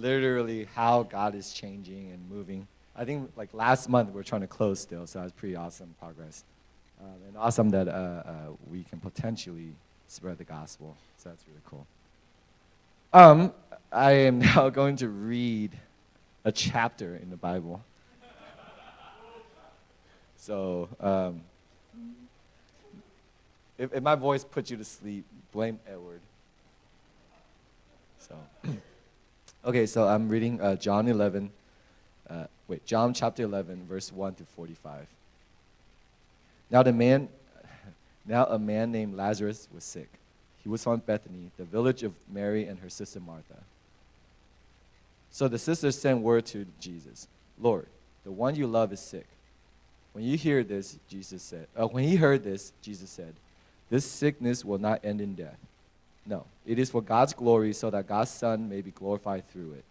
literally how God is changing and moving. I think like last month we're trying to close still, so that's pretty awesome progress. And awesome that we can potentially spread the gospel. So that's really cool. I am now going to read a chapter in the Bible. So if my voice puts you to sleep, blame Edward. So, okay, so I'm reading John chapter 11, verse 1 to 45. Now now a man named Lazarus was sick. He was from Bethany, the village of Mary and her sister Martha. So the sisters sent word to Jesus, Lord, the one you love is sick. When he heard this, Jesus said, this sickness will not end in death. No, it is for God's glory, so that God's Son may be glorified through it.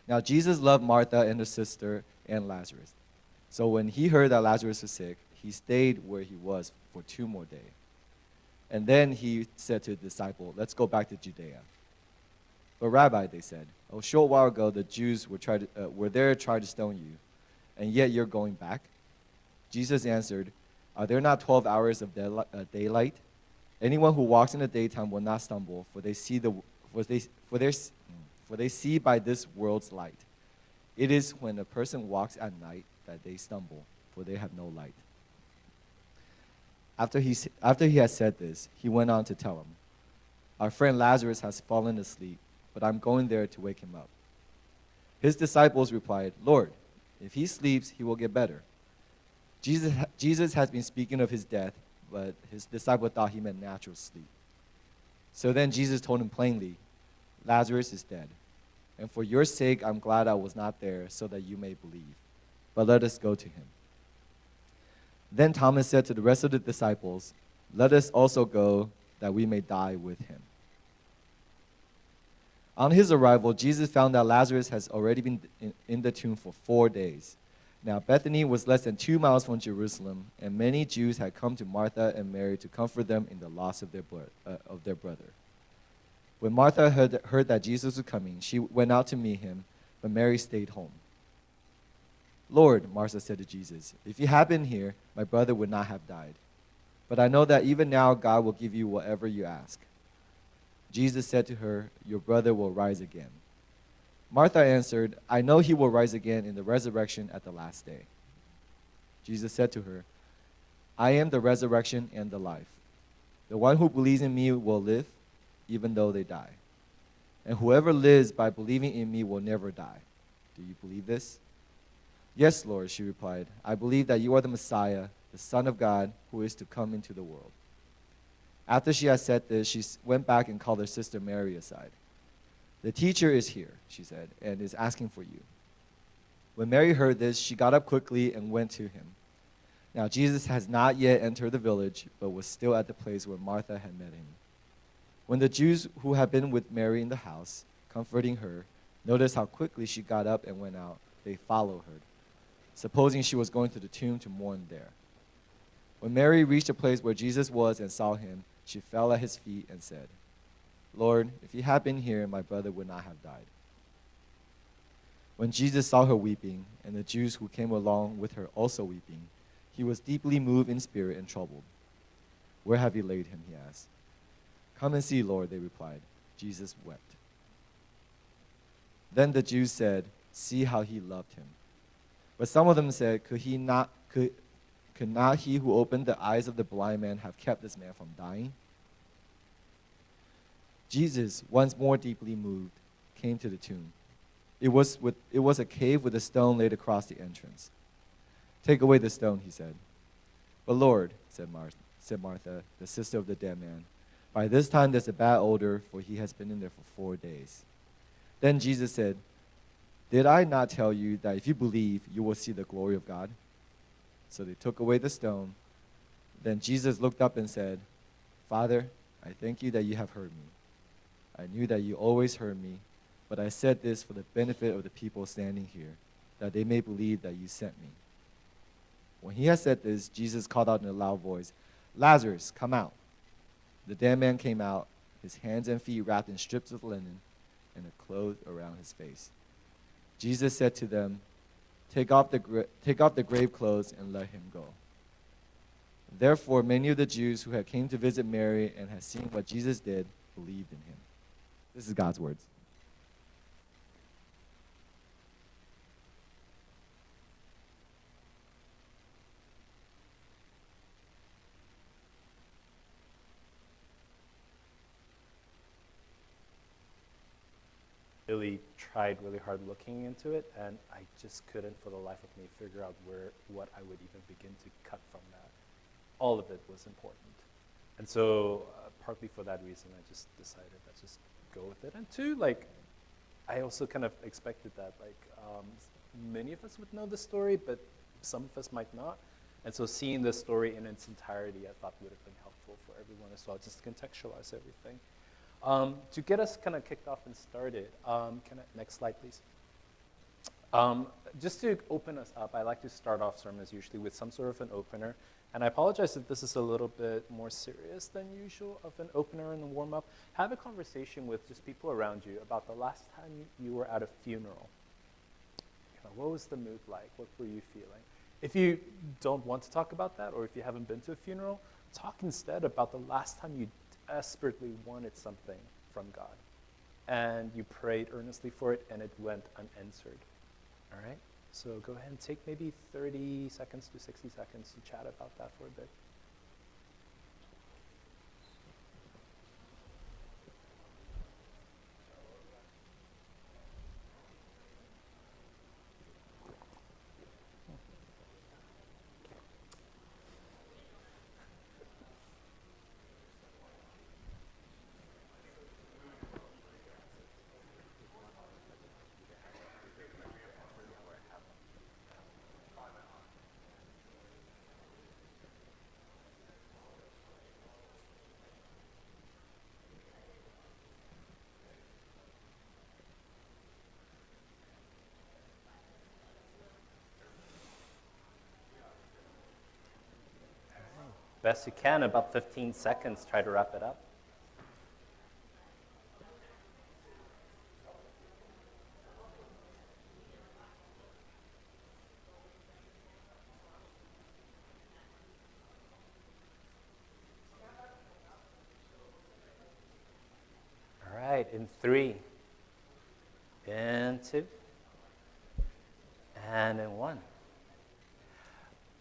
Now Jesus loved Martha and her sister and Lazarus. So when he heard that Lazarus was sick, he stayed where he was for 2 more days. And then he said to the disciple, let's go back to Judea. But Rabbi, they said, a short while ago the Jews were there to try to stone you, and yet you're going back? Jesus answered, are there not 12 hours of daylight? Anyone who walks in the daytime will not stumble, for they see by this world's light. It is when a person walks at night that they stumble, for they have no light. After he had said this, he went on to tell him, our friend Lazarus has fallen asleep, but I'm going there to wake him up. His disciples replied, Lord, if he sleeps, he will get better. Jesus has been speaking of his death, but his disciple thought he meant natural sleep. So then Jesus told him plainly, Lazarus is dead, and for your sake I'm glad I was not there, so that you may believe. But let us go to him. Then Thomas said to the rest of the disciples, let us also go, that we may die with him. On his arrival, Jesus found that Lazarus has already been in the tomb for 4 days. Now Bethany was less than 2 miles from Jerusalem, and many Jews had come to Martha and Mary to comfort them in the loss of their brother. When Martha heard that Jesus was coming, she went out to meet him, but Mary stayed home. Lord, Martha said to Jesus, if you had been here, my brother would not have died. But I know that even now God will give you whatever you ask. Jesus said to her, your brother will rise again. Martha answered, I know he will rise again in the resurrection at the last day. Jesus said to her, I am the resurrection and the life. The one who believes in me will live, even though they die. And whoever lives by believing in me will never die. Do you believe this? Yes, Lord, she replied. I believe that you are the Messiah, the Son of God, who is to come into the world. After she had said this, she went back and called her sister Mary aside. The teacher is here, she said, and is asking for you. When Mary heard this, she got up quickly and went to him. Now Jesus has not yet entered the village, but was still at the place where Martha had met him. When the Jews who had been with Mary in the house, comforting her, noticed how quickly she got up and went out, they followed her, supposing she was going to the tomb to mourn there. When Mary reached the place where Jesus was and saw him, she fell at his feet and said, Lord, if you had been here, my brother would not have died. When Jesus saw her weeping, and the Jews who came along with her also weeping, he was deeply moved in spirit and troubled. Where have you laid him? He asked. Come and see, Lord, they replied. Jesus wept. Then the Jews said, see how he loved him. But some of them said, could not he who opened the eyes of the blind man have kept this man from dying? Jesus, once more deeply moved, came to the tomb. It was a cave with a stone laid across the entrance. Take away the stone, he said. But Lord, said Martha, the sister of the dead man, by this time there's a bad odor, for he has been in there for 4 days. Then Jesus said, did I not tell you that if you believe, you will see the glory of God? So they took away the stone. Then Jesus looked up and said, Father, I thank you that you have heard me. I knew that you always heard me, but I said this for the benefit of the people standing here, that they may believe that you sent me. When he had said this, Jesus called out in a loud voice, Lazarus, come out. The dead man came out, his hands and feet wrapped in strips of linen, and a cloth around his face. Jesus said to them, take off the grave clothes and let him go. Therefore, many of the Jews who had came to visit Mary and had seen what Jesus did believed in him. This is God's words. Really tried really hard looking into it, and I just couldn't for the life of me figure out what I would even begin to cut from that. All of it was important. And so partly for that reason, I just decided let's just go with it. And two, like, I also kind of expected that, like, many of us would know the story, but some of us might not. And so seeing the story in its entirety, I thought would have been helpful for everyone as well, just to contextualize everything. To get us kind of kicked off and started, next slide, please. Just to open us up, I like to start off sermons usually with some sort of an opener. And I apologize if this is a little bit more serious than usual of an opener and a warm-up. Have a conversation with just people around you about the last time you were at a funeral. What was the mood like? What were you feeling? If you don't want to talk about that, or if you haven't been to a funeral, talk instead about the last time you desperately wanted something from God. And you prayed earnestly for it, and it went unanswered. All right? So go ahead and take maybe 30 seconds to 60 seconds to chat about that for a bit. Best you can, about 15 seconds, try to wrap it up. All right, in 3, in 2, and in 1.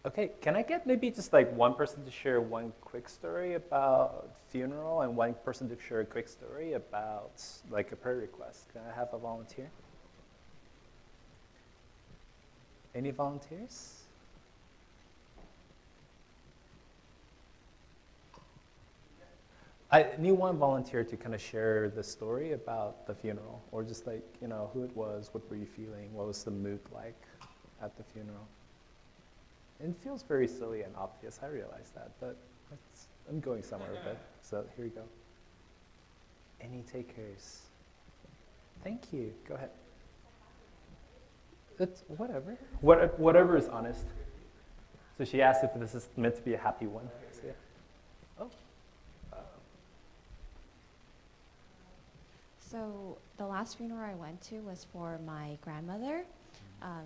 Okay, can I get maybe just like one person to share one quick story about funeral and one person to share a quick story about like a prayer request? Can I have a volunteer? Any volunteers? I need one volunteer to kind of share the story about the funeral, or just like, who it was, what were you feeling, what was the mood like at the funeral? It feels very silly and obvious, I realize that, but I'm going somewhere with it, so here we go. Any takers? Thank you, go ahead. It's whatever. Whatever is honest. So she asked if this is meant to be a happy one. So yeah. Oh. So the last funeral I went to was for my grandmother.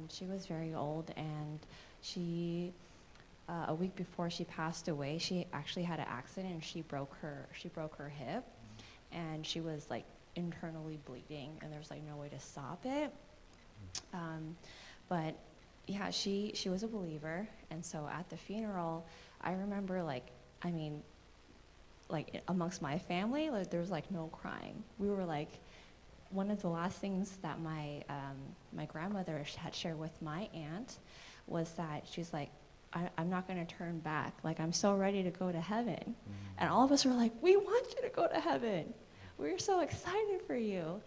She was very old, and she, a week before she passed away, she actually had an accident and she broke her hip, and she was like internally bleeding, and there's like no way to stop it. But yeah, she was a believer, and so at the funeral, I remember like amongst my family, like there was like no crying. We were like, one of the last things that my grandmother had shared with my aunt was that she's like, I'm not going to turn back. Like, I'm so ready to go to heaven. Mm-hmm. And all of us were like, we want you to go to heaven. We're so excited for you.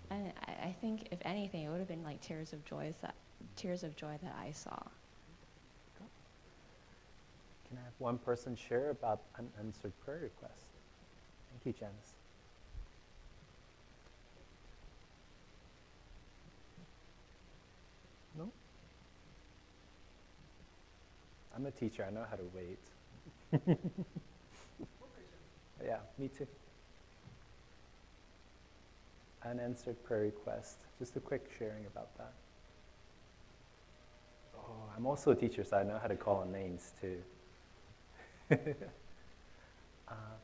And I think, if anything, it would have been like tears of joy that I saw. Can I have one person share about unanswered prayer requests? Thank you, Janice. No? I'm a teacher. I know how to wait. Yeah, me too. unanswered prayer request. Just a quick sharing about that. Oh, I'm also a teacher, so I know how to call on names too.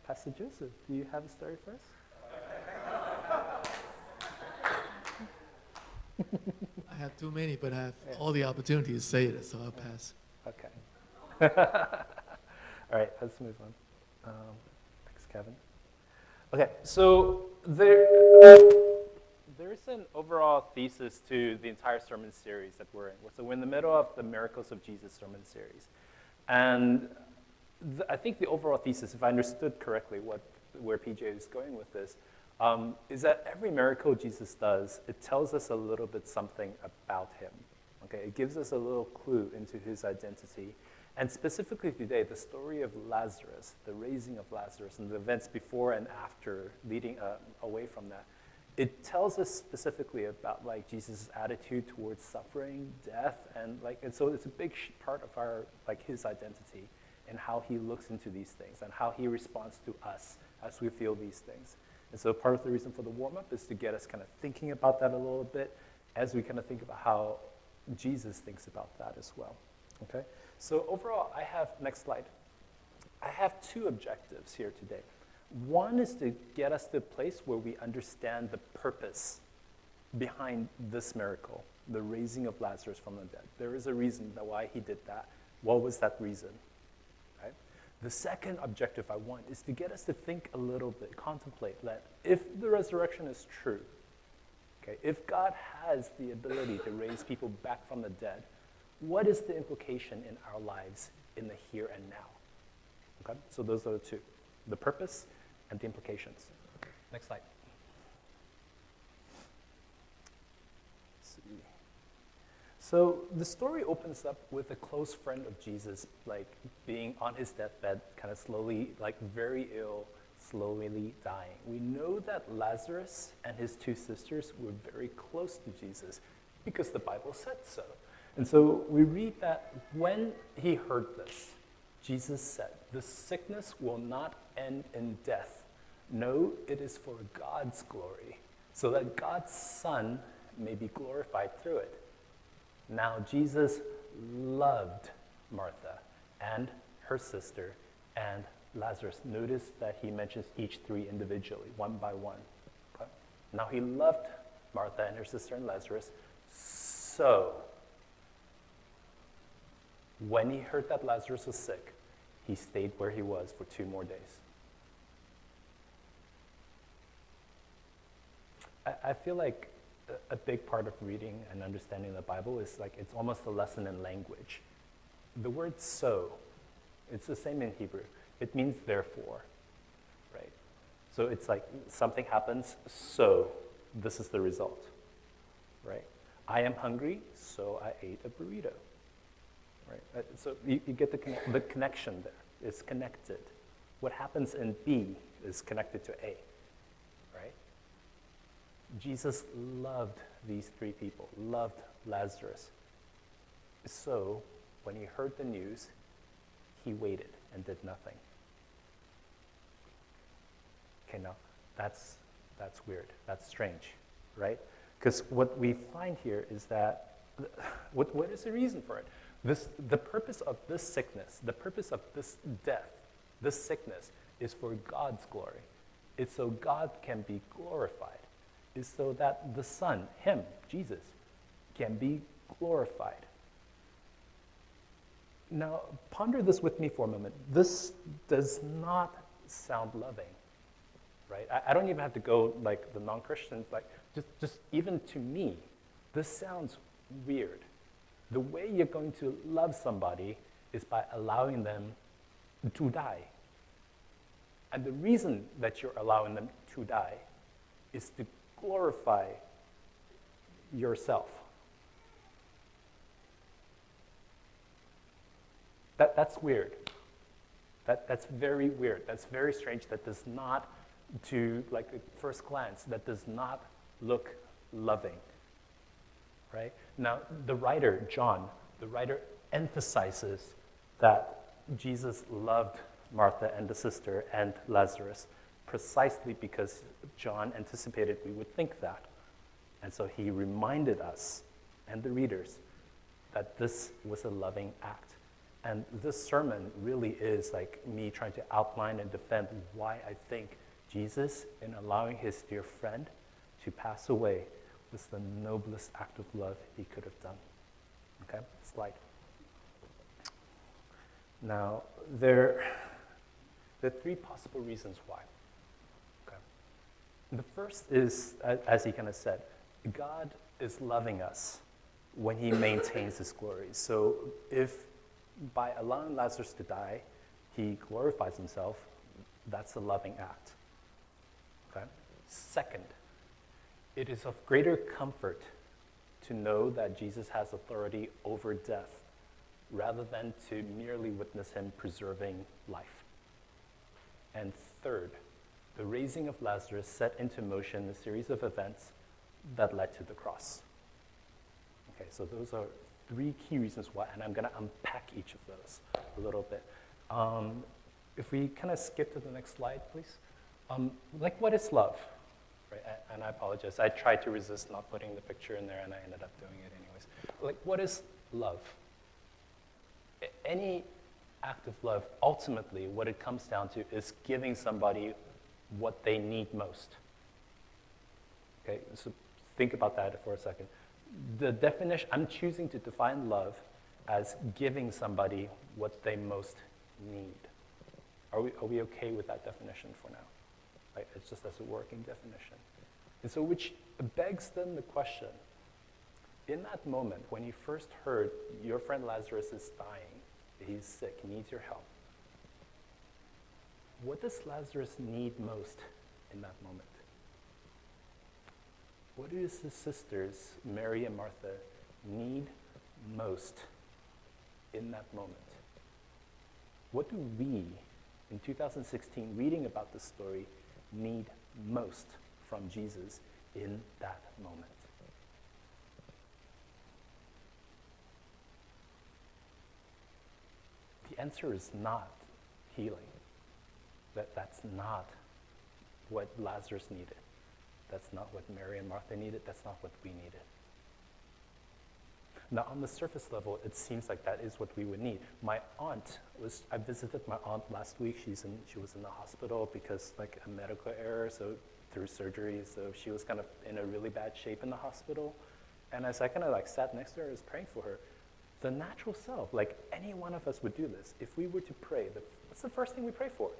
Pastor Joseph, do you have a story for us? I have too many, but I have all the opportunities to say it, so I'll pass. Okay. All right, let's move on. Thanks, Kevin. Okay, so there's an overall thesis to the entire sermon series that we're in. So we're in the middle of the Miracles of Jesus sermon series. And I think the overall thesis, if I understood correctly where PJ is going with this, is that every miracle Jesus does, it tells us a little bit something about him. Okay, it gives us a little clue into his identity. And specifically today, the story of Lazarus, the raising of Lazarus, and the events before and after leading away from that, it tells us specifically about like Jesus' attitude towards suffering, death, and so it's a big part of our his identity and how he looks into these things and how he responds to us as we feel these things. And so part of the reason for the warm-up is to get us kind of thinking about that a little bit as we kind of think about how Jesus thinks about that as well. Okay? So overall, next slide. I have two objectives here today. One is to get us to a place where we understand the purpose behind this miracle, the raising of Lazarus from the dead. There is a reason why he did that. What was that reason? Right? The second objective I want is to get us to think a little bit, contemplate that if the resurrection is true, okay, if God has the ability to raise people back from the dead, what is the implication in our lives in the here and now? Okay, so those are the two, the purpose and the implications. Next slide. Let's see. So the story opens up with a close friend of Jesus, being on his deathbed, kind of slowly, very ill, slowly dying. We know that Lazarus and his two sisters were very close to Jesus because the Bible said so. And so we read that when he heard this, Jesus said, "The sickness will not end in death. No, it is for God's glory, so that God's Son may be glorified through it." Now, Jesus loved Martha and her sister and Lazarus. Notice that he mentions each three individually, one by one. Okay? Now, he loved Martha and her sister and Lazarus, so when he heard that Lazarus was sick, he stayed where he was for 2 more days. I feel like a big part of reading and understanding the Bible is it's almost a lesson in language. The word so, it's the same in Hebrew. It means therefore, right? So it's something happens, so this is the result, right? I am hungry, so I ate a burrito. Right? So you get the connection there. It's connected. What happens in B is connected to A, right? Jesus loved these three people, loved Lazarus. So when he heard the news, he waited and did nothing. Okay, now that's weird. That's strange, right? Because what we find here is that, what is the reason for it? The purpose of this sickness, the purpose of this death, this sickness, is for God's glory. It's so God can be glorified. It's so that the Son, him, Jesus, can be glorified. Now, ponder this with me for a moment. This does not sound loving, right? I don't even have to go the non-Christians, just even to me, this sounds weird. The way you're going to love somebody is by allowing them to die. And the reason that you're allowing them to die is to glorify yourself. That's weird. That's very weird. That's very strange. That does not, to at first glance, that does not look loving. Right? Now, the writer, John, emphasizes that Jesus loved Martha and the sister and Lazarus precisely because John anticipated we would think that. And so he reminded us and the readers that this was a loving act. And this sermon really is like me trying to outline and defend why I think Jesus, in allowing his dear friend to pass away, was the noblest act of love he could have done. Okay, slide. Now, there are three possible reasons why. Okay. The first is, as he kind of said, God is loving us when he maintains his glory. So if by allowing Lazarus to die, he glorifies himself, that's a loving act. Okay? Second, it is of greater comfort to know that Jesus has authority over death rather than to merely witness him preserving life. And third, the raising of Lazarus set into motion a series of events that led to the cross. Okay, so those are three key reasons why, and I'm going to unpack each of those a little bit. If we kind of skip to the next slide, please. Like, what is love? Right, and I apologize. I tried to resist not putting the picture in there, and I ended up doing it anyways. Like, what is love? Any act of love, ultimately, what it comes down to is giving somebody what they need most. Okay, so think about that for a second. The definition, I'm choosing to define love as giving somebody what they most need. Are we okay with that definition for now? Right? It's just as a working definition. And so which begs then the question, in that moment when you first heard your friend Lazarus is dying, he's sick, he needs your help, what does Lazarus need most in that moment? What do his sisters, Mary and Martha, need most in that moment? What do we, in 2016, reading about this story, need most from Jesus in that moment? The answer is not healing. That's not what Lazarus needed. That's not what Mary and Martha needed. That's not what we needed. Now, on the surface level, it seems like that is what we would need. I visited my aunt last week. She was in the hospital because like a medical error, so through surgery, so she was kind of in a really bad shape in the hospital. And as I kind of like sat next to her, I was praying for her. The natural self, like any one of us would do this. If we were to pray, what's the first thing we pray for?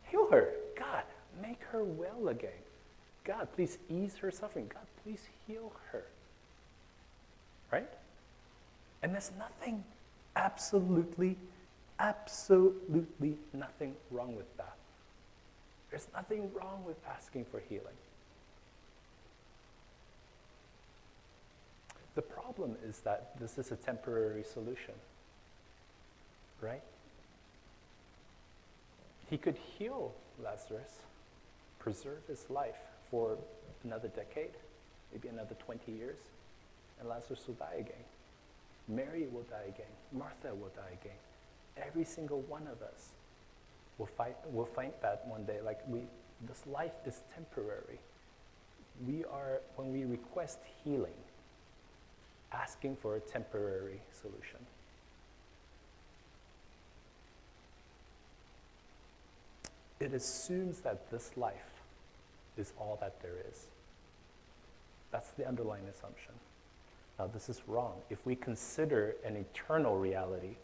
Heal her. God, make her well again. God, please ease her suffering. God, please heal her. Right? And there's nothing, absolutely nothing wrong with that. There's nothing wrong with asking for healing. The problem is that this is a temporary solution, right? He could heal Lazarus, preserve his life for another decade, maybe another 20 years, and Lazarus will die again. Mary will die again. Martha will die again. Every single one of us will find that one day. Like this life is temporary. When we request healing, asking for a temporary solution. It assumes that this life is all that there is. That's the underlying assumption. Now, this is wrong. If we consider an eternal reality,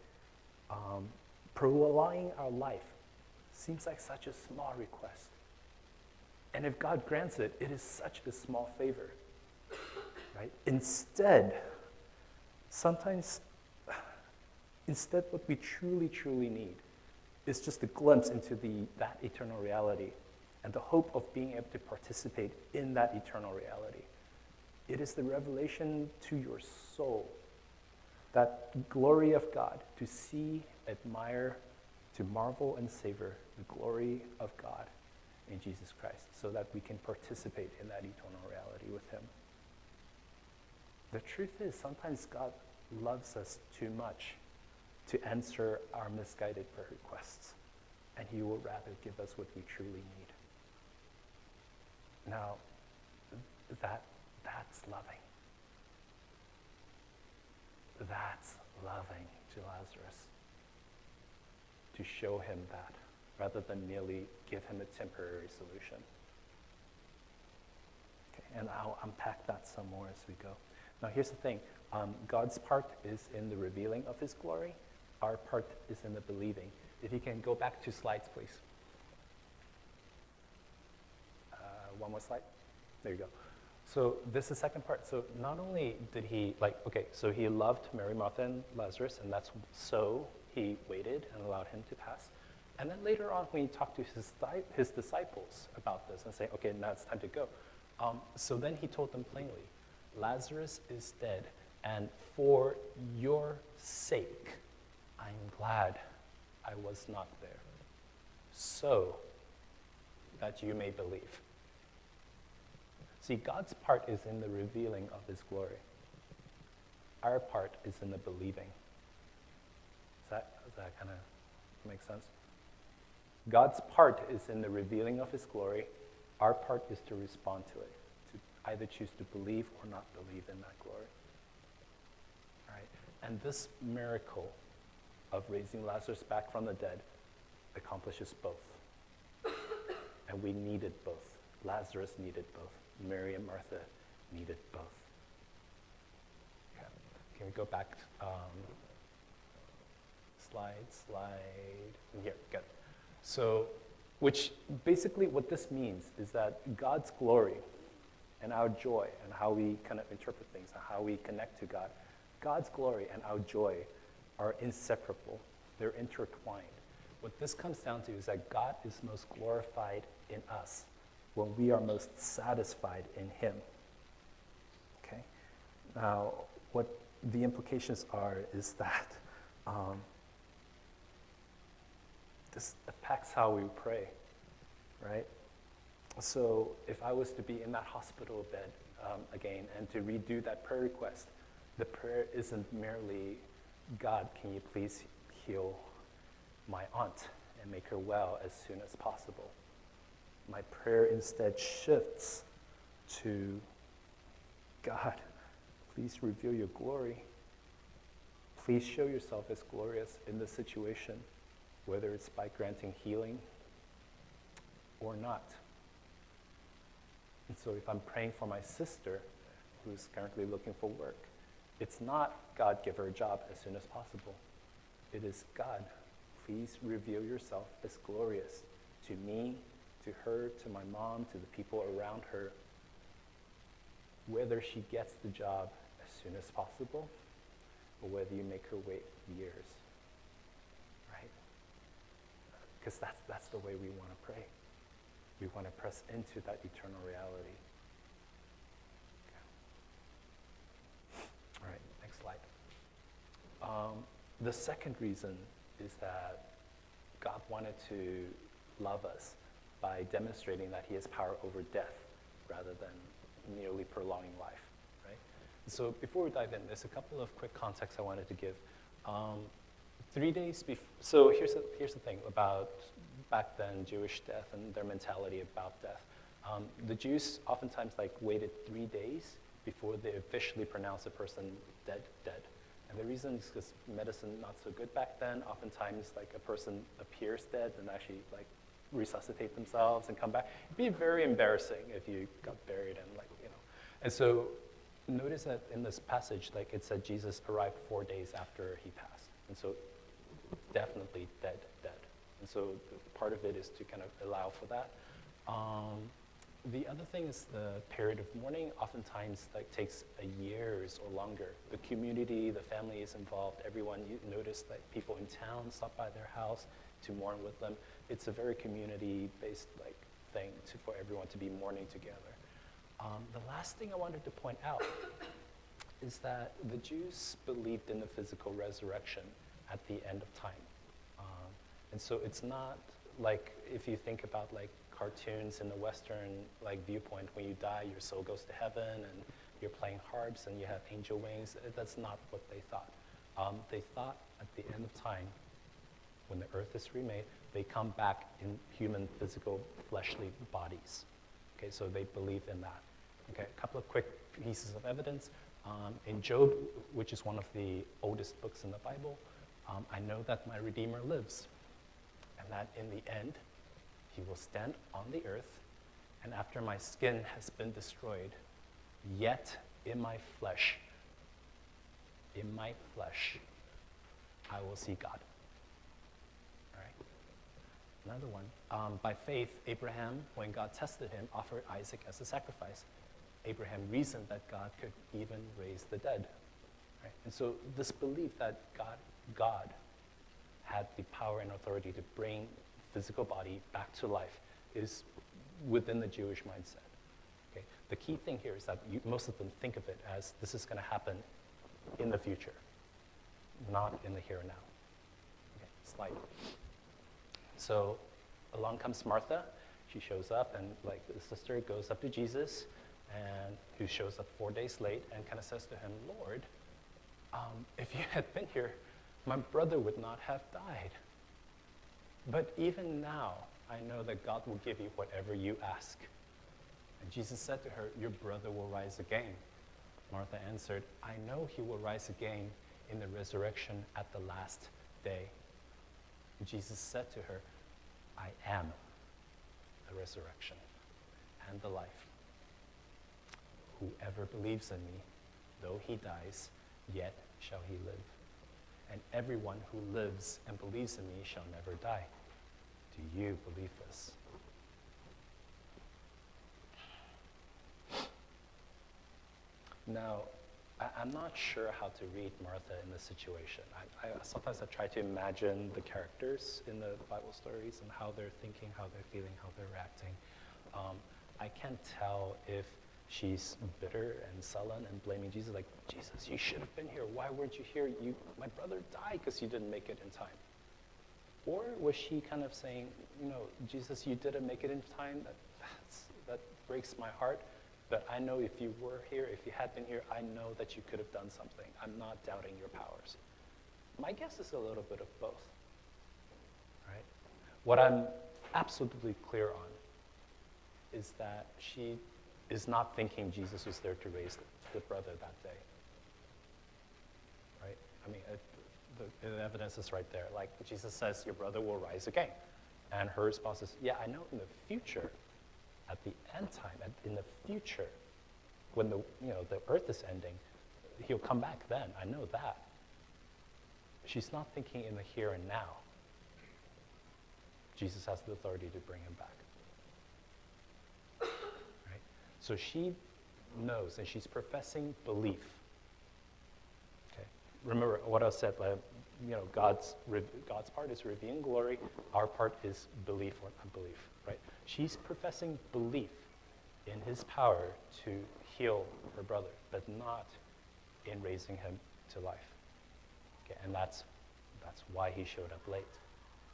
prolonging our life seems like such a small request. And if God grants it, it is such a small favor. Right? Instead, what we truly need is just a glimpse into that eternal reality and the hope of being able to participate in that eternal reality. It is the revelation to your soul, that glory of God, to see, admire, to marvel and savor the glory of God in Jesus Christ, so that we can participate in that eternal reality with him. The truth is, sometimes God loves us too much to answer our misguided prayer requests. and he will rather give us what we truly need. Now, that's loving. That's loving to Lazarus. To show him that, rather than merely give him a temporary solution. Okay, and I'll unpack that some more as we go. Now here's the thing, God's part is in the revealing of his glory. Our part is in the believing. If you can go back 2 slides, please. One more slide. There you go. So this is the second part. So not only did he, so he loved Mary, Martha, and Lazarus, and that's so he waited and allowed him to pass. And then later on, when he talked to his disciples about this and saying, okay, now it's time to go. So then he told them plainly, Lazarus is dead, and for your sake, I'm glad I was not there, so that you may believe. See, God's part is in the revealing of his glory. Our part is in the believing. Does that kind of make sense? God's part is in the revealing of his glory. Our part is to respond to it, to either choose to believe or not believe in that glory. All right? And this miracle of raising Lazarus back from the dead accomplishes both. And we needed both. Lazarus needed both. Mary and Martha needed both. Okay. Can we go back? Slide. Here, good. So, which basically what this means is that God's glory and our joy and how we kind of interpret things and how we connect to God, God's glory and our joy are inseparable. They're intertwined. What this comes down to is that God is most glorified in us when we are most satisfied in him. Okay? Now, what the implications are is that this impacts how we pray, right? So if I was to be in that hospital bed again and to redo that prayer request, the prayer isn't merely, God, can you please heal my aunt and make her well as soon as possible? My prayer instead shifts to, God, please reveal your glory. Please show yourself as glorious in this situation, whether it's by granting healing or not. And so if I'm praying for my sister who's currently looking for work, it's not, God, give her a job as soon as possible. It is, God, please reveal yourself as glorious to me, to her, to my mom, to the people around her, whether she gets the job as soon as possible or whether you make her wait years, right? Because that's the way we want to pray. We want to press into that eternal reality. Okay. All right, next slide. The second reason is that God wanted to love us by demonstrating that he has power over death rather than merely prolonging life, right? So before we dive in, there's a couple of quick contexts I wanted to give. 3 days before, so here's the thing about back then Jewish death and their mentality about death. The Jews oftentimes waited 3 days before they officially pronounced a person dead. And the reason is because medicine not so good back then. Oftentimes a person appears dead and actually resuscitate themselves and come back. It'd be very embarrassing if you got buried and And so notice that in this passage, it said Jesus arrived 4 days after he passed. And so definitely dead. And so part of it is to kind of allow for that. The other thing is the period of mourning oftentimes takes years or longer. The community, the family is involved. Everyone, you notice that people in town stop by their house to mourn with them. It's a very community-based thing for everyone to be mourning together. The last thing I wanted to point out is that the Jews believed in the physical resurrection at the end of time. And so it's not if you think about cartoons in the Western viewpoint, when you die, your soul goes to heaven and you're playing harps and you have angel wings. That's not what they thought. They thought at the end of time, when the earth is remade, they come back in human, physical, fleshly bodies. Okay, so they believe in that. Okay, a couple of quick pieces of evidence. In Job, which is one of the oldest books in the Bible, I know that my Redeemer lives, and that in the end, he will stand on the earth, and after my skin has been destroyed, yet in my flesh, I will see God. All right. Another one. By faith, Abraham, when God tested him, offered Isaac as a sacrifice. Abraham reasoned that God could even raise the dead. Right? And so this belief that God had the power and authority to bring physical body back to life is within the Jewish mindset. Okay? The key thing here is that most of them think of it as this is going to happen in the future, not in the here and now. Okay, slide. So along comes Martha. She shows up, and like the sister goes up to Jesus, and who shows up 4 days late and kind of says to him, Lord, if you had been here, my brother would not have died. But even now, I know that God will give you whatever you ask. And Jesus said to her, your brother will rise again. Martha answered, I know he will rise again in the resurrection at the last day. And Jesus said to her, I am the resurrection and the life. Whoever believes in me, though he dies, yet shall he live. And everyone who lives and believes in me shall never die. Do you believe this? Now, I'm not sure how to read Martha in this situation. Sometimes I try to imagine the characters in the Bible stories and how they're thinking, how they're feeling, how they're reacting. I can't tell if she's bitter and sullen and blaming Jesus, like, Jesus, you should have been here. Why weren't you here? My brother died because you didn't make it in time. Or was she kind of saying, Jesus, you didn't make it in time? That breaks my heart. But I know if you were here, if you had been here, I know that you could have done something. I'm not doubting your powers. My guess is a little bit of both. Right? What I'm absolutely clear on is that she is not thinking Jesus was there to raise the brother that day. Right? I mean, the evidence is right there. Like Jesus says, your brother will rise again. And her response is, yeah, I know in the future, at the end time, in the future, when the earth is ending, he'll come back then. I know that. She's not thinking in the here and now. Jesus has the authority to bring him back. Right? So she knows, and she's professing belief. Okay? Remember what I said, God's part is revealing glory. Our part is belief or unbelief. Right? She's professing belief in his power to heal her brother, but not in raising him to life. Okay, and that's why he showed up late,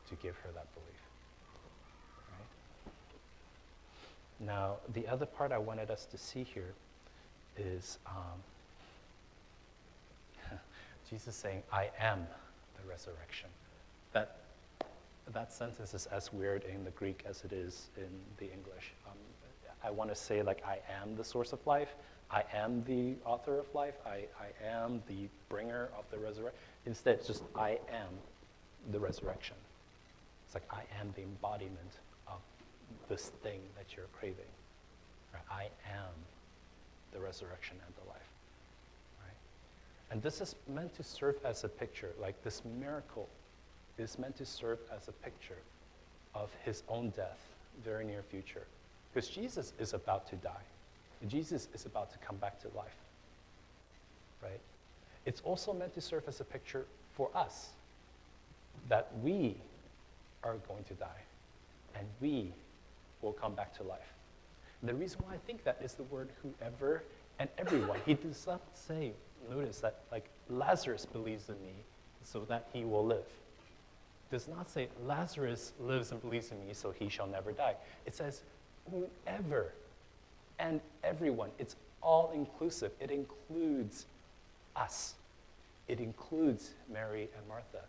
to give her that belief. Right? Now, the other part I wanted us to see here is Jesus saying, I am the resurrection. That sentence is as weird in the Greek as it is in the English. I want to say, like, I am the source of life. I am the author of life. I am the bringer of the resurrection. Instead, it's just, I am the resurrection. It's like, I am the embodiment of this thing that you're craving. Right? I am the resurrection and the life. Right? And this is meant to serve as a picture, like this miracle is meant to serve as a picture of his own death, very near future. Because Jesus is about to die. And Jesus is about to come back to life. Right? It's also meant to serve as a picture for us, that we are going to die, and we will come back to life. And the reason why I think that is the word whoever and everyone. He does not say, notice that, like, Lazarus believes in me so that he will live. Does not say Lazarus lives and believes in me so he shall never die. It says whoever and everyone. It's all inclusive. It includes us. It includes Mary and Martha.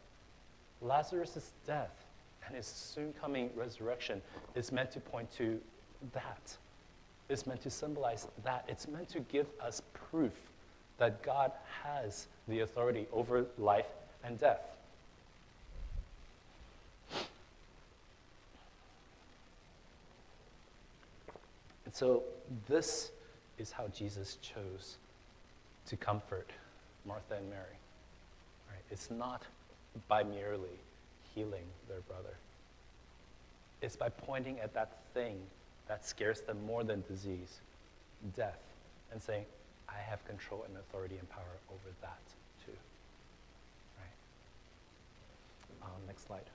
Lazarus' death and his soon coming resurrection is meant to point to that. It's meant to symbolize that. It's meant to give us proof that God has the authority over life and death. And so this is how Jesus chose to comfort Martha and Mary. Right? It's not by merely healing their brother. It's by pointing at that thing that scares them more than disease, death, and saying, I have control and authority and power over that too. Right? Next slide.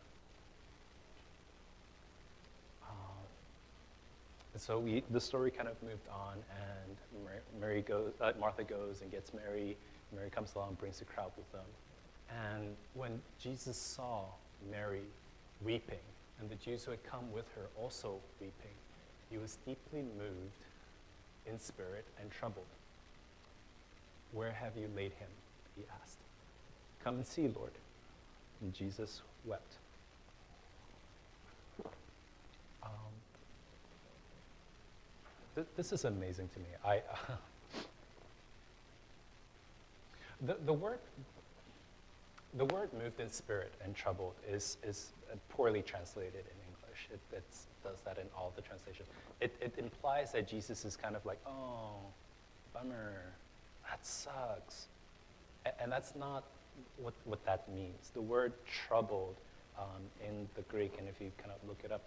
So the story kind of moved on, and Martha goes and gets Mary. Mary comes along, brings the crowd with them. And when Jesus saw Mary weeping, and the Jews who had come with her also weeping, he was deeply moved in spirit and troubled. Where have you laid him? He asked. Come and see, Lord. And Jesus wept. This is amazing to me. The word moved in spirit and troubled is poorly translated in English. It does that in all the translations. It implies that Jesus is kind of like, oh, bummer, that sucks. And that's not what that means. The word troubled in the Greek, and if you kind of look it up,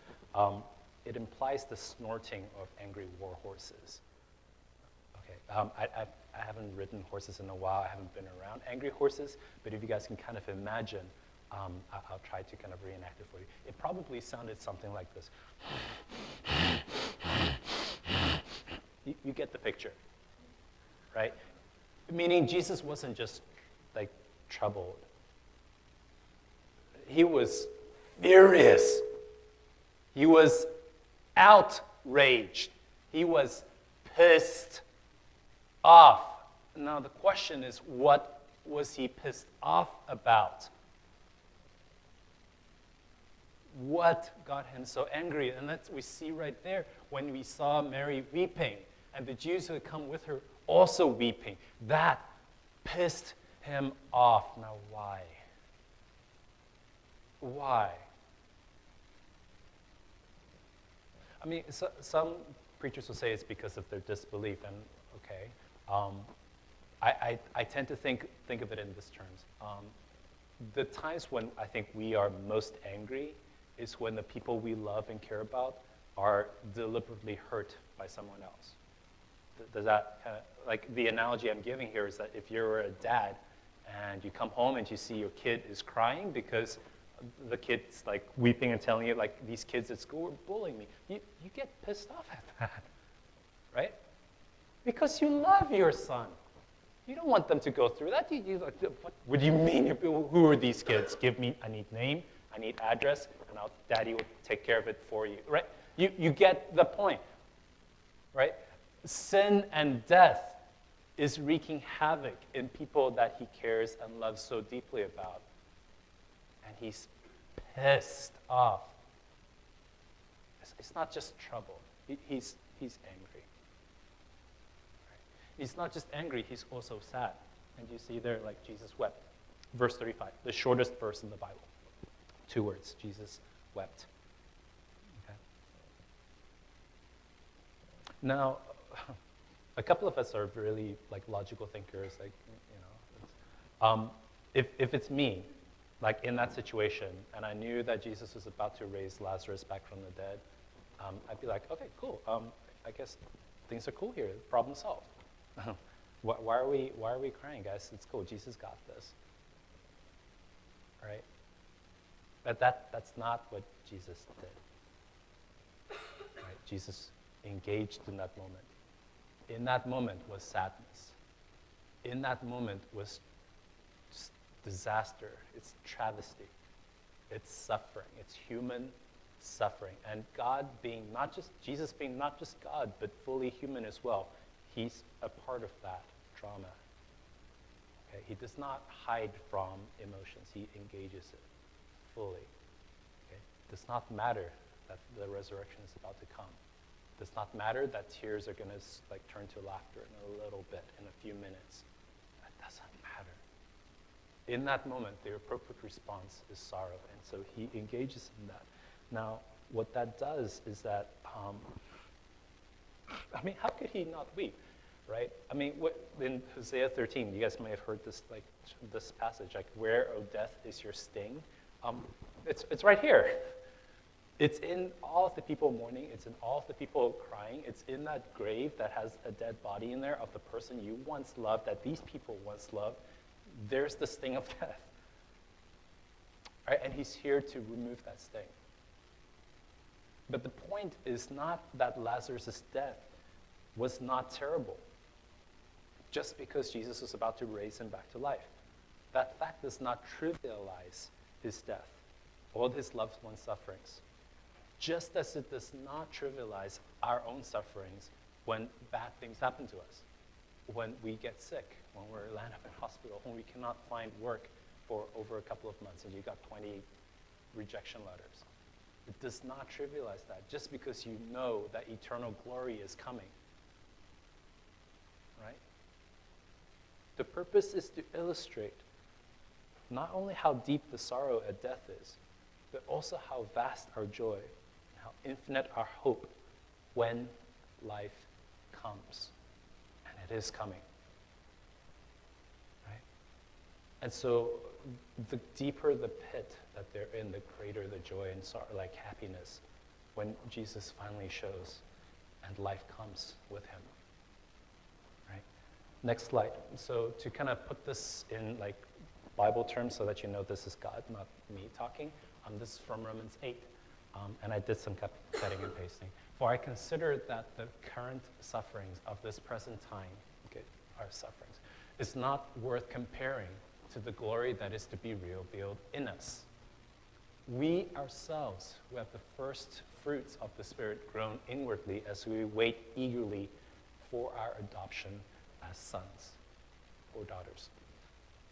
it implies the snorting of angry war horses. Okay, I haven't ridden horses in a while. I haven't been around angry horses, but if you guys can kind of imagine, I'll try to kind of reenact it for you. It probably sounded something like this. You get the picture, right? Meaning Jesus wasn't just like troubled. He was furious. He was outraged. He was pissed off. Now the question is, what was he pissed off about? What got him so angry? And that's we see right there when we saw Mary weeping and the Jews who had come with her also weeping. That pissed him off. Now why? Why? I mean, some preachers will say it's because of their disbelief, and okay. I tend to think of it in this terms. The times when I think we are most angry is when the people we love and care about are deliberately hurt by someone else. Does that kind of, like the analogy I'm giving here is that if you're a dad and you come home and you see your kid is crying because the kid's like weeping and telling you like these kids at school are bullying me, you get pissed off at that, right? Because you love your son. You don't want them to go through that. You like, what do you mean? Who are these kids? I need name, I need address, and daddy will take care of it for you, right? You get the point, right? Sin and death is wreaking havoc in people that he cares and loves so deeply about. And he's pissed off. It's not just trouble. He's angry. He's not just angry, he's also sad. And you see there, like, Jesus wept. Verse 35, the shortest verse in the Bible. 2 words, Jesus wept. Okay. Now, a couple of us are really, like, logical thinkers, like, you know. If it's me, like, in that situation, and I knew that Jesus was about to raise Lazarus back from the dead, I'd be like, okay, cool. I guess things are cool here. Problem solved. Why are we crying, guys? It's cool. Jesus got this. Right? But that's not what Jesus did. Right? Jesus engaged in that moment. In that moment was sadness. In that moment was just disaster. It's travesty. It's suffering. It's human suffering. And Jesus being not just God, but fully human as well, he's a part of that drama. Okay? He does not hide from emotions. He engages it fully. Okay? Does not matter that the resurrection is about to come. Does not matter that tears are going to turn to laughter in a little bit, in a few minutes. That doesn't matter. In that moment, the appropriate response is sorrow, and so he engages in that. Now, what that does is that, how could he not weep, right? In Hosea 13, you guys may have heard this passage, where, O death, is your sting? It's right here. It's in all of the people mourning. It's in all of the people crying. It's in that grave that has a dead body in there of the person you once loved, that these people once loved. There's the sting of death. Right? And he's here to remove that sting. But the point is not that Lazarus' death was not terrible, just because Jesus was about to raise him back to life. That fact does not trivialize his death or his loved one's sufferings. Just as it does not trivialize our own sufferings when bad things happen to us, when we get sick, when we're land up in hospital, when we cannot find work for over a couple of months and you got 20 rejection letters. It does not trivialize that just because you know that eternal glory is coming. Right? The purpose is to illustrate not only how deep the sorrow at death is, but also how vast our joy, how infinite our hope when life comes. And it is coming. Right? And so the deeper the pit that they're in, the greater the joy and sorrow, happiness, when Jesus finally shows and life comes with him. Right? Next slide. So to kind of put this in Bible terms so that you know this is God, not me talking, this is from Romans 8. And I did some cutting and pasting. For I consider that the current sufferings of this present time, our sufferings, is not worth comparing to the glory that is to be revealed in us. We ourselves, who have the first fruits of the Spirit, grown inwardly as we wait eagerly for our adoption as sons or daughters,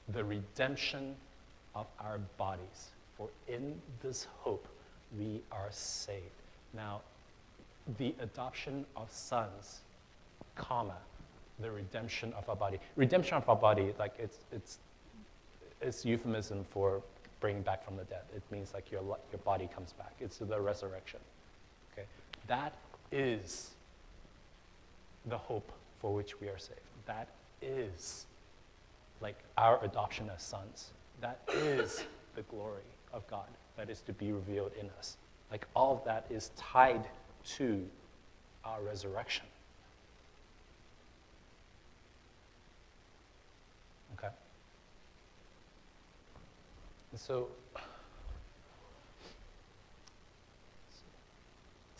the redemption of our bodies. For in this hope we are saved. Now, the adoption of sons, comma, the redemption of our body. Redemption of our body, it's euphemism for bringing back from the dead. It means your body comes back. It's the resurrection. Okay, that is the hope for which we are saved. That is our adoption as sons. That is the glory of God that is to be revealed in us. All of that is tied to our resurrection. Okay? And so,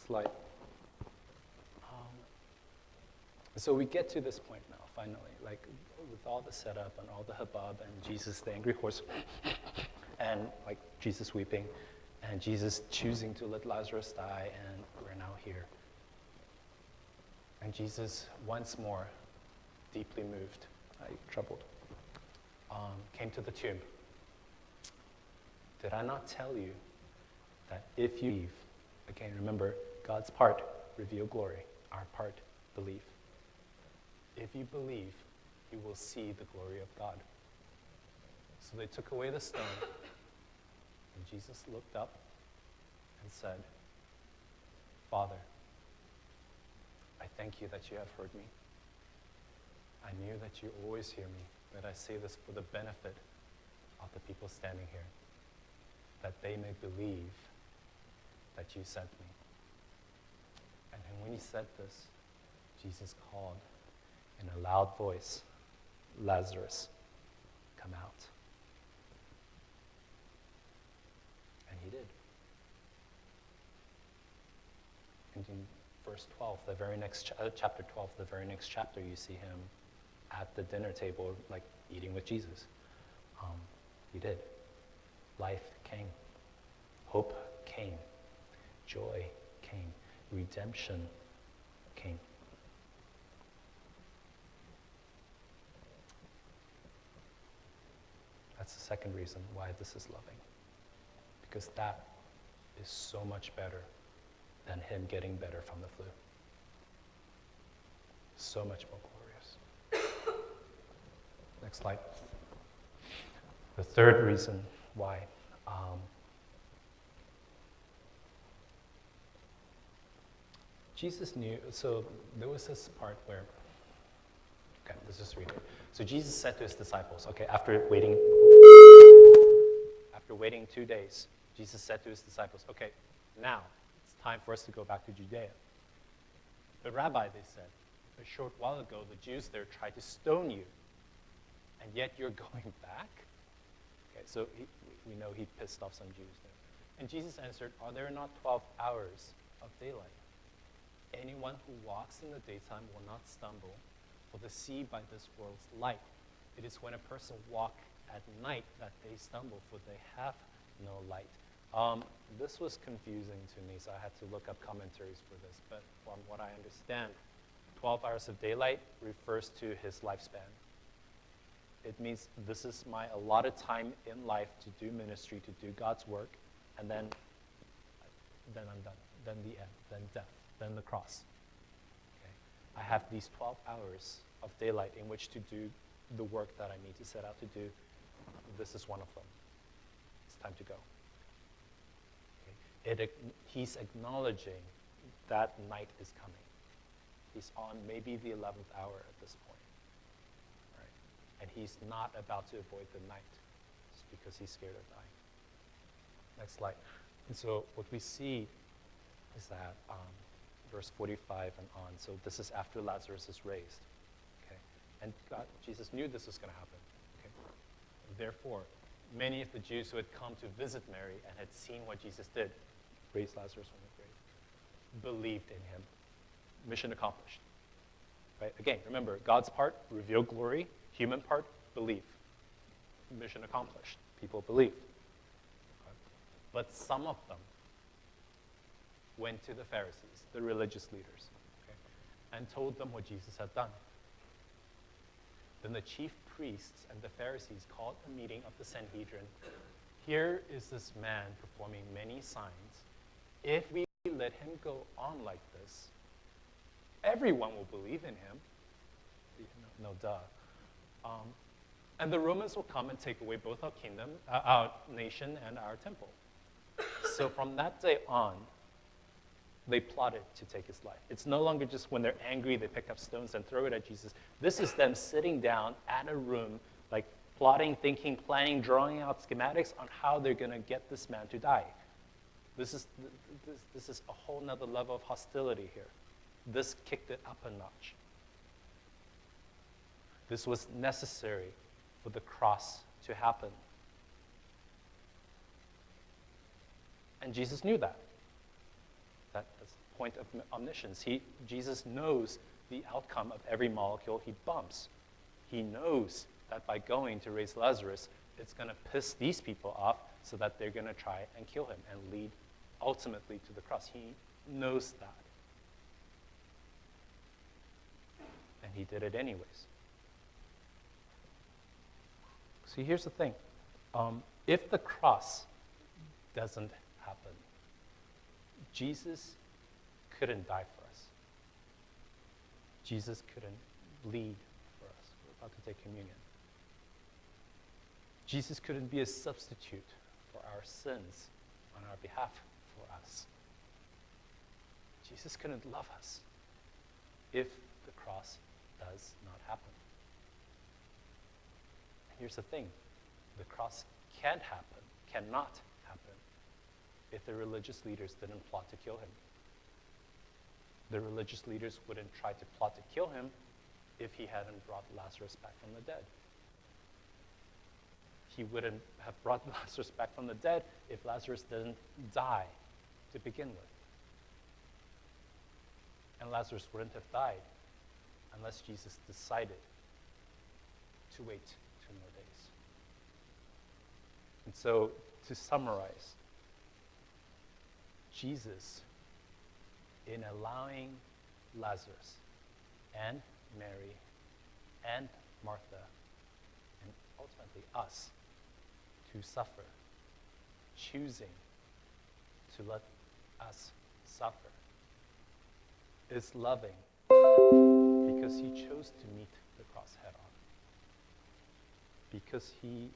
slide. So we get to this point now, finally, with all the setup and all the hubbub and Jesus, the angry horse, and Jesus weeping, and Jesus choosing to let Lazarus die, and we're now here. And Jesus, once more, deeply moved, troubled, came to the tomb. Did I not tell you that if you believe, again, remember, God's part, reveal glory, our part, believe. If you believe, you will see the glory of God. So they took away the stone, and Jesus looked up and said, Father, I thank you that you have heard me. I knew that you always hear me, but I say this for the benefit of the people standing here, that they may believe that you sent me. And when he said this, Jesus called in a loud voice, Lazarus, come out. And he did. And in verse 12, the very next chapter 12, the very next chapter, you see him at the dinner table, eating with Jesus. He did. Life came. Hope came. Joy came. Redemption came. That's the second reason why this is loving. because that is so much better than him getting better from the flu. So much more glorious. Next slide. The third reason why Jesus knew, so there was this part where, okay, let's just read it. So Jesus said to his disciples, okay, after waiting 2 days, Jesus said to his disciples, okay, now it's time for us to go back to Judea. But Rabbi, they said, a short while ago, the Jews there tried to stone you, and yet you're going back? Okay, so we know he pissed off some Jews there. And Jesus answered, are there not 12 hours of daylight? Anyone who walks in the daytime will not stumble, for they see by this world's light. It is when a person walks at night that they stumble, for they have no light. This was confusing to me, so I had to look up commentaries for this. But from what I understand, 12 hours of daylight refers to his lifespan. It means this is my allotted time in life to do ministry, to do God's work, and then I'm done. Then the end, then death, then the cross. Okay? I have these 12 hours of daylight in which to do the work that I need to set out to do. This is one of them. It's time to go. Okay? He's acknowledging that night is coming. He's on maybe the 11th hour at this point. Right? And he's not about to avoid the night just because he's scared of dying. Next slide. And so what we see is that verse 45 and on. So this is after Lazarus is raised. Okay? And Jesus knew this was going to happen. Okay? Therefore, many of the Jews who had come to visit Mary and had seen what Jesus did, raised Lazarus from the grave, believed in him. Mission accomplished. Right? Again, remember, God's part, reveal glory. Human part, believe. Mission accomplished. People believed. Okay. But some of them went to the Pharisees, the religious leaders, okay, and told them what Jesus had done. Then the chief priests and the Pharisees called a meeting of the Sanhedrin. Here is this man performing many signs. If we let him go on like this, everyone will believe in him. No duh. And the Romans will come and take away both our kingdom, our nation, and our temple. So from that day on, they plotted to take his life. It's no longer just when they're angry, they pick up stones and throw it at Jesus. This is them sitting down at a room, like plotting, thinking, planning, drawing out schematics on how they're going to get this man to die. This is a whole nother level of hostility here. This kicked it up a notch. This was necessary for the cross to happen. And Jesus knew that. That's the point of omniscience. Jesus knows the outcome of every molecule he bumps. He knows that by going to raise Lazarus, it's going to piss these people off so that they're going to try and kill him and lead ultimately to the cross. He knows that. And he did it anyways. See, here's the thing. If the cross doesn't happen, Jesus couldn't die for us. Jesus couldn't bleed for us. We're about to take communion. Jesus couldn't be a substitute for our sins on our behalf for us. Jesus couldn't love us if the cross does not happen. Here's the thing. The cross cannot happen if the religious leaders didn't plot to kill him. The religious leaders wouldn't try to plot to kill him if he hadn't brought Lazarus back from the dead. He wouldn't have brought Lazarus back from the dead if Lazarus didn't die to begin with. And Lazarus wouldn't have died unless Jesus decided to wait 2 more days. And so, to summarize, Jesus, in allowing Lazarus and Mary and Martha and ultimately us to suffer, choosing to let us suffer is loving because he chose to meet the cross head on. Because he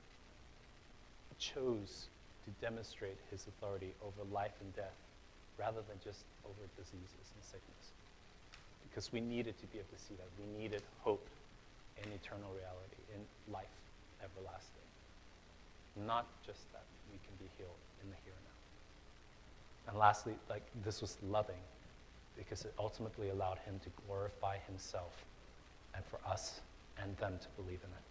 chose to demonstrate his authority over life and death rather than just over diseases and sickness. Because we needed to be able to see that. We needed hope in eternal reality, in life everlasting. Not just that we can be healed in the here and now. And lastly, this was loving because it ultimately allowed him to glorify himself and for us and them to believe in it.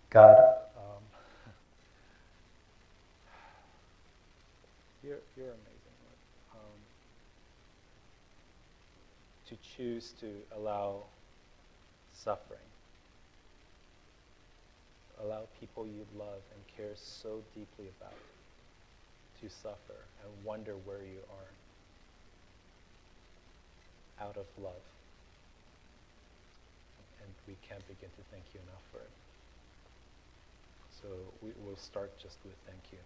God, you're amazing, Lord. To choose to allow suffering, allow people you love and care so deeply about to suffer and wonder where you are out of love. And we can't begin to thank you enough for it. So we'll start just with thank you.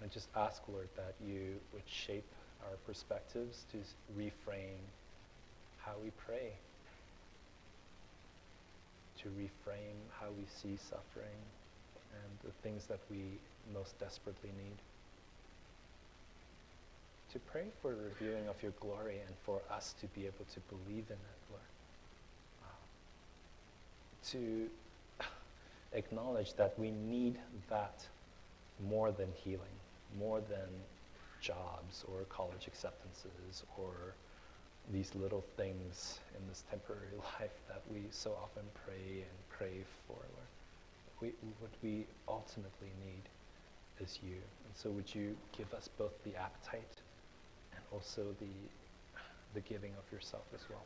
And just ask, Lord, that you would shape our perspectives to reframe how we pray, to reframe how we see suffering and the things that we most desperately need. To pray for a revealing of your glory and for us to be able to believe in it, Lord. To acknowledge that we need that more than healing, more than jobs or college acceptances or these little things in this temporary life that we so often pray and crave for, Lord. What we ultimately need is you. And so would you give us both the appetite and also the giving of yourself as well.